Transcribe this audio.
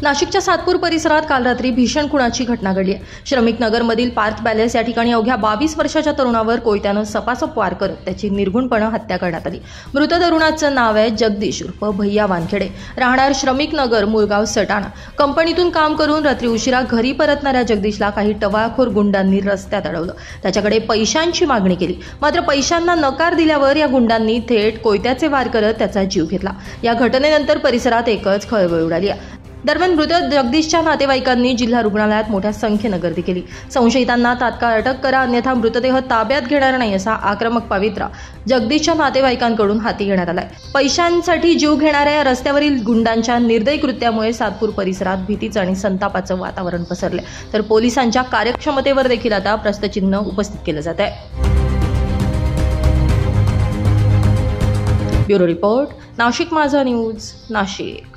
नाशिकच्या सातपूर परिसरात काल रात्री भीषण खुनाची घटना घडली आहे। श्रमिक नगरमधील पार्थ पॅलेस या ठिकाणी अवघ्या 22 वर्षाच्या तरुणावर कोयत्यानं सपासप वार करत त्याची निर्घुणपणे हत्या करण्यात आली। मृत तरुणाचं नाव आहे जगदीश उर्फ भैया वानखेडे, राहणार श्रमिक नगर, मुळगाव सटाणा। कंपनीतून काम करून रात्री उशिरा घरी परतणाऱ्या जगदीशला काही टवाळखोर गुंडांनी रस्त्यात अडवलं। त्याच्याकडे पैशांची मागणी केली, मात्र पैशांना नकार दिल्यावर या गुंडांनी थेट कोयत्याचे वार करत त्याचा जीव घेतला। या घटनेनंतर परिसरात एकच खळबळ उडाली आहे। दरम्यान मृत जगदीशच्या नातेवाईकांनी जिल्हा रुग्णालयात मोठ्या संख्येनं गर्दी केली। संशयितांना तात्काळ अटक करा, अन्यथा मृतदेह ताब्यात घेणार नाही असा आक्रमक पवित्रा जगदीशच्या नातेवाईकांकडून हाती घेण्यात आलाय। पैशांसाठी जीव घेणाऱ्या रस्त्यावरील गुंडांच्या निर्दयी कृत्यामुळे सातपूर परिसरात भीतीचं आणि संतापाचं वातावरण पसरले, तर पोलिसांच्या कार्यक्षमतेवर देखील आता प्रश्नचिन्ह उपस्थित केलं जात आहे। ब्युरो रिपोर्ट, नाशिक माझा न्यूज, नाशिक।